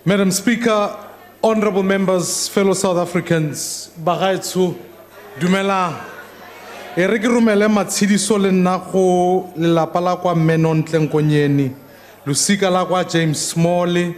Madam Speaker, honorable members, fellow South Africans, bagaetsho, dumelang. E re ke romele matshidiso le nna go lelapa la kwa Menontle Nkonyeni, losika la kwa James Smalley,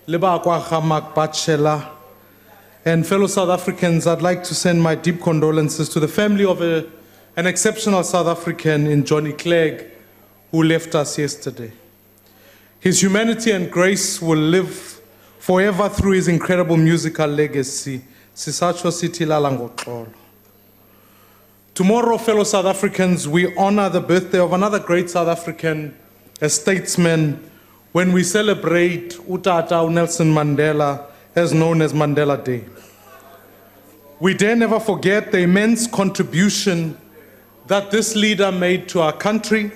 le ba kwa ga Mark Bachelor. And fellow South Africans, I'd like to send my deep condolences to the family of an exceptional South African in Johnny Clegg, who left us yesterday. His humanity and grace will live forever through his incredible musical legacy. Sisacho City Lalangotlolo. Tomorrow, fellow South Africans, we honor the birthday of another great South African, a statesman, when we celebrate Utata Nelson Mandela, as known as Mandela Day. We dare never forget the immense contribution that this leader made to our country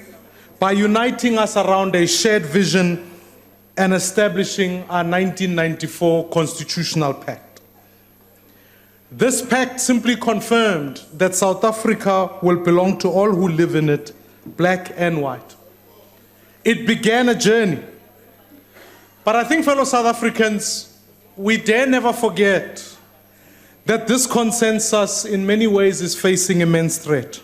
by uniting us around a shared vision and establishing our 1994 Constitutional Pact. This pact simply confirmed that South Africa will belong to all who live in it, black and white. It began a journey. But I think, fellow South Africans, we dare never forget that this consensus in many ways is facing immense threat.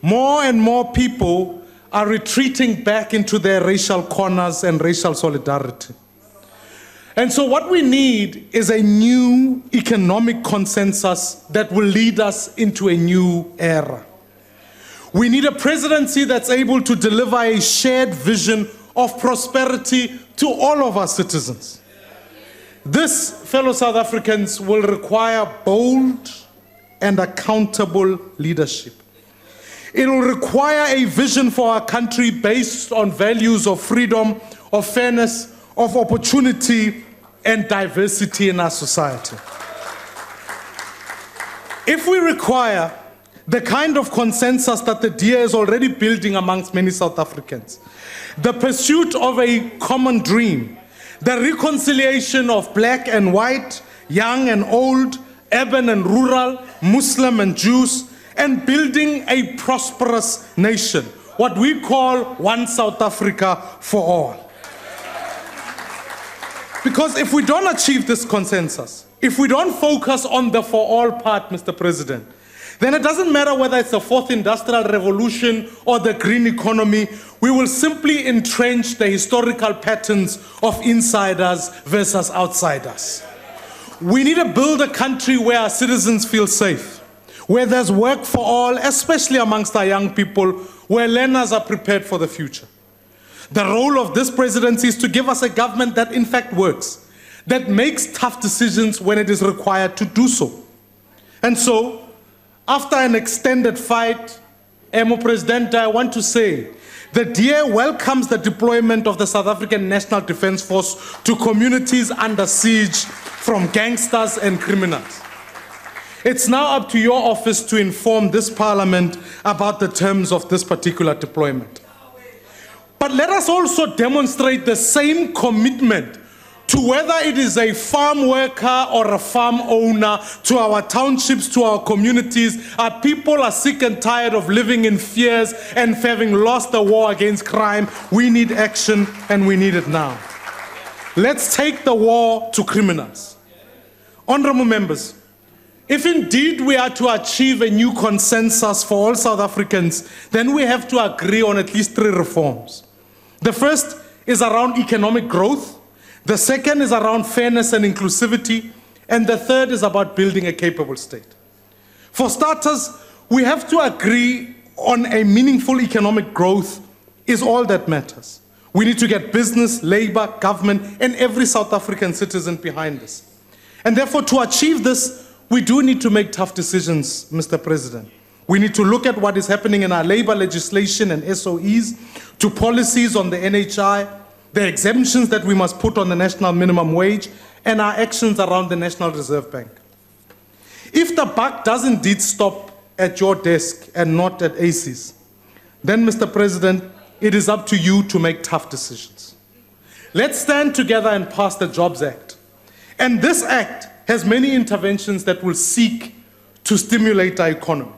More and more people are retreating back into their racial corners and racial solidarity. And so what we need is a new economic consensus that will lead us into a new era. We need a presidency that's able to deliver a shared vision of prosperity to all of our citizens. This, fellow South Africans, will require bold and accountable leadership. It will require a vision for our country based on values of freedom, of fairness, of opportunity, and diversity in our society. If we require the kind of consensus that the DA is already building amongst many South Africans, the pursuit of a common dream, the reconciliation of black and white, young and old, urban and rural, Muslim and Jews, and building a prosperous nation, what we call one South Africa for all. Because if we don't achieve this consensus, if we don't focus on the for all part, Mr. President, then it doesn't matter whether it's the fourth industrial revolution or the green economy, we will simply entrench the historical patterns of insiders versus outsiders. We need to build a country where our citizens feel safe, where there's work for all, especially amongst our young people, where learners are prepared for the future. The role of this presidency is to give us a government that in fact works, that makes tough decisions when it is required to do so. And so, after an extended fight, President, I want to say, the DA welcomes the deployment of the South African National Defence Force to communities under siege from gangsters and criminals. It's now up to your office to inform this Parliament about the terms of this particular deployment. But let us also demonstrate the same commitment to whether it is a farm worker or a farm owner, to our townships, to our communities. Our people are sick and tired of living in fears and having lost the war against crime. We need action, and we need it now. Let's take the war to criminals. Honorable members, if indeed we are to achieve a new consensus for all South Africans, then we have to agree on at least 3 reforms. The first is around economic growth, the second is around fairness and inclusivity, and the third is about building a capable state. For starters, we have to agree on a meaningful economic growth is all that matters. We need to get business, labor, government, and every South African citizen behind us. And therefore, to achieve this, we do need to make tough decisions, Mr. President. We need to look at what is happening in our labor legislation and ISOEES, to policies on the NHI, the exemptions that we must put on the national minimum wage, and our actions around the National Reserve Bank. If the buck does indeed stop at your desk and not at ISOEES, then, Mr. President, it is up to you to make tough decisions. Let's stand together and pass the Jobs Act. And this act has many interventions that will seek to stimulate our economy.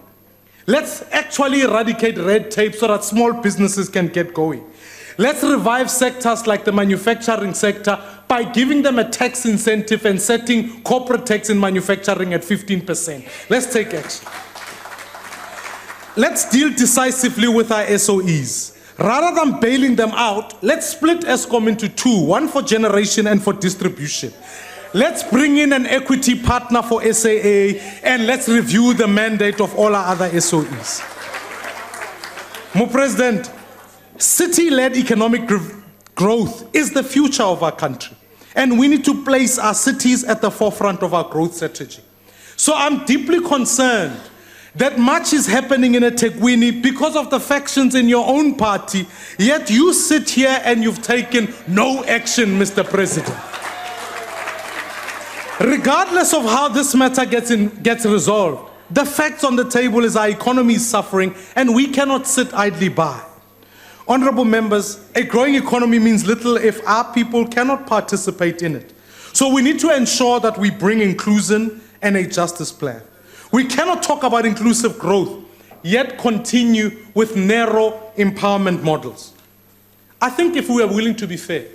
Let's actually eradicate red tape so that small businesses can get going. Let's revive sectors like the manufacturing sector by giving them a tax incentive and setting corporate tax in manufacturing at 15%. Let's take action. Let's deal decisively with our SOEs. Rather than bailing them out, let's split Eskom into two, one for generation and for distribution. Let's bring in an equity partner for SAA, and let's review the mandate of all our other SOEs. Mr. President, city-led economic growth is the future of our country, and we need to place our cities at the forefront of our growth strategy. So I'm deeply concerned that much is happening in eThekwini because of the factions in your own party, yet you sit here and you've taken no action, Mr. President. Regardless of how this matter gets resolved, the facts on the table is our economy is suffering and we cannot sit idly by. Honorable members, a growing economy means little if our people cannot participate in it. So we need to ensure that we bring inclusion and a justice plan. We cannot talk about inclusive growth, yet continue with narrow empowerment models. I think if we are willing to be fair,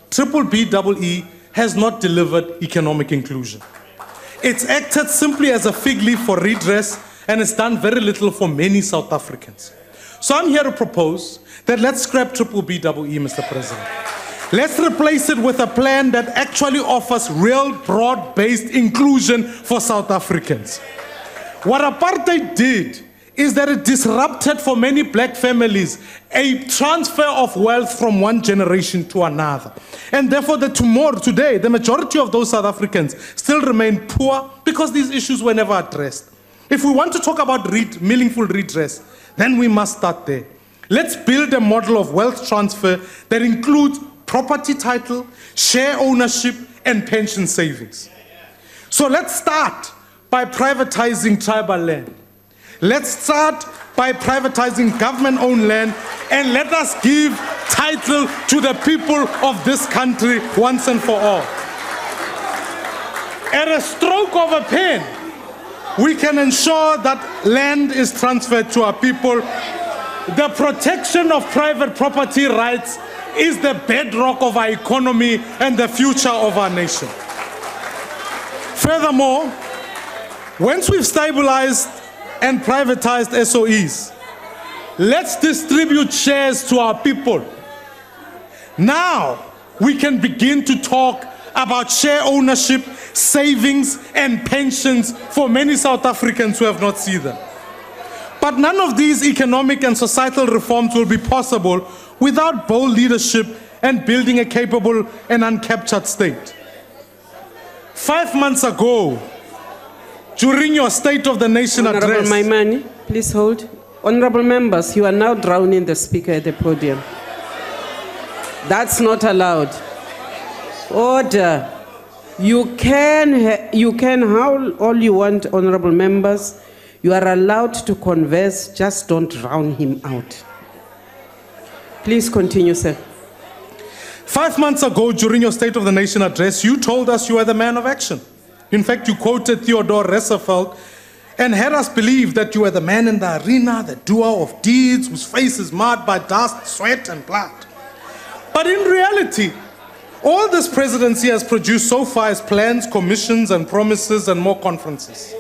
BBBEE has not delivered economic inclusion. It's acted simply as a fig leaf for redress and it's done very little for many South Africans. So I'm here to propose that let's scrap BBBEE, Mr. President. Let's replace it with a plan that actually offers real broad-based inclusion for South Africans. What apartheid did is that it disrupted for many black families a transfer of wealth from one generation to another. And therefore, today, the majority of those South Africans still remain poor because these issues were never addressed. If we want to talk about meaningful redress, then we must start there. Let's build a model of wealth transfer that includes property title, share ownership, and pension savings. So let's start by privatizing tribal land. Let's start by privatizing government-owned land, and let us give title to the people of this country once and for all. At a stroke of a pen, we can ensure that land is transferred to our people. The protection of private property rights is the bedrock of our economy and the future of our nation. Furthermore, once we've stabilized and privatized SOEs, let's distribute shares to our people. Now we can begin to talk about share ownership, savings, and pensions for many South Africans who have not seen them. But none of these economic and societal reforms will be possible without bold leadership and building a capable and uncaptured state. 5 months ago, during your State of the Nation address... Honorable Maimane, please hold. Honorable members, you are now drowning the speaker at the podium. That's not allowed. Order. You can howl all you want, honorable members. You are allowed to converse, just don't drown him out. Please continue, sir. 5 months ago, during your State of the Nation address, you told us you are the man of action. In fact, you quoted Theodore Roosevelt and had us believe that you are the man in the arena, the doer of deeds, whose face is marred by dust, sweat, and blood. But in reality, all this presidency has produced so far is plans, commissions, and promises, and more conferences.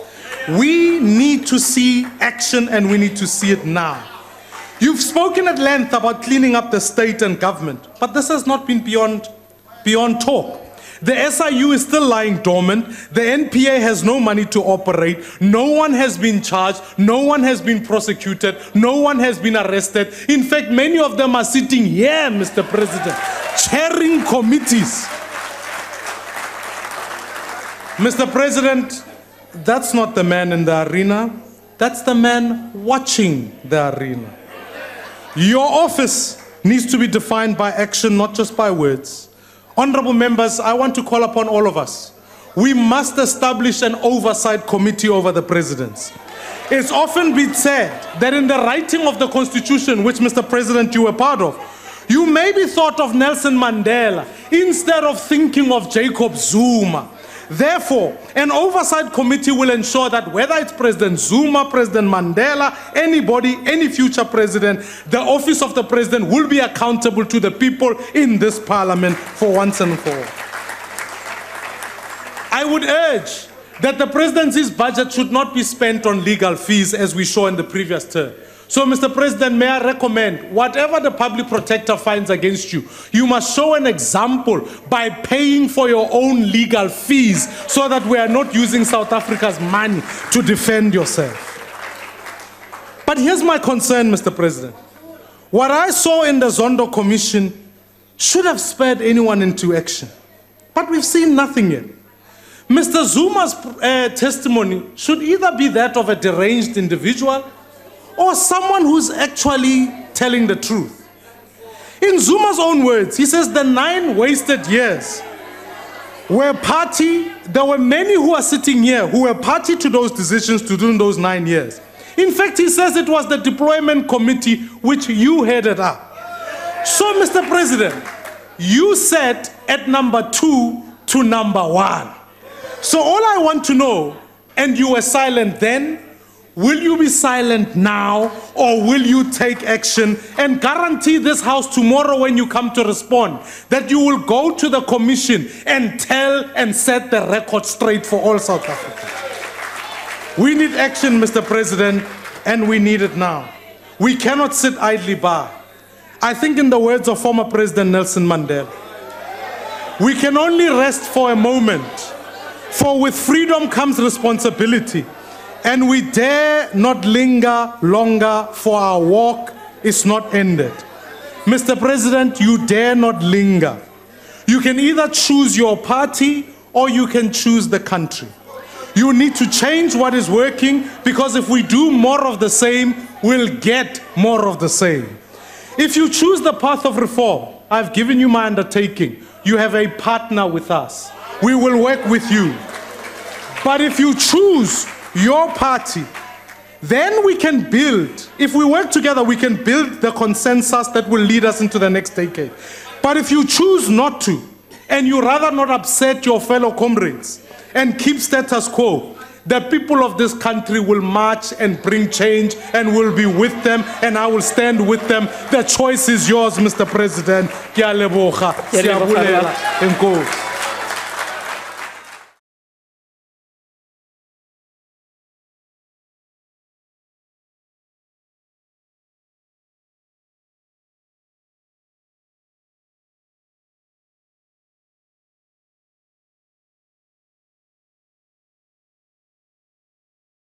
We need to see action, and we need to see it now. You've spoken at length about cleaning up the state and government, but this has not been beyond talk. The SIU is still lying dormant. The NPA has no money to operate. No one has been charged. No one has been prosecuted. No one has been arrested. In fact, many of them are sitting here, Mr. President, chairing committees. Mr. President, that's not the man in the arena. That's the man watching the arena. Your office needs to be defined by action, not just by words. Honorable members, I want to call upon all of us. We must establish an oversight committee over the presidency. It's often been said that in the writing of the Constitution, which, Mr. President, you were part of, you maybe thought of Nelson Mandela instead of thinking of Jacob Zuma. Therefore, an oversight committee will ensure that whether it's President Zuma, President Mandela, anybody, any future president, the office of the president will be accountable to the people in this parliament for once and for all. I would urge that the presidency's budget should not be spent on legal fees as we saw in the previous term. So, Mr. President, may I recommend, whatever the public protector finds against you, you must show an example by paying for your own legal fees so that we are not using South Africa's money to defend yourself. But here's my concern, Mr. President. What I saw in the Sandow Commission should have spurred anyone into action. But we've seen nothing yet. Mr. Zuma's testimony should either be that of a deranged individual or someone who's actually telling the truth. In Zuma's own words, he says the 9 wasted years were party. There were many who are sitting here who were party to those decisions to do those 9 years. In fact, he says it was the deployment committee which you headed up. So, Mr. President, you sat at number 2 to number 1. So all I want to know, and you were silent then, will you be silent now, or will you take action and guarantee this House tomorrow when you come to respond that you will go to the Commission and tell and set the record straight for all South Africans? We need action, Mr. President, and we need it now. We cannot sit idly by. I think in the words of former President Nelson Mandela, we can only rest for a moment, for with freedom comes responsibility. And we dare not linger longer, for our walk is not ended. Mr. President, you dare not linger. You can either choose your party or you can choose the country. You need to change what is working, because if we do more of the same, we'll get more of the same. If you choose the path of reform, I've given you my undertaking. You have a partner with us. We will work with you. But if you choose your party, then we can build. If we work together, we can build the consensus that will lead us into the next decade. But if you choose not to, and you rather not upset your fellow comrades and keep status quo, the people of this country will march and bring change, and will be with them, and I will stand with them. The choice is yours, Mr. President. Ke a leboga. Siabulela. Enkosi.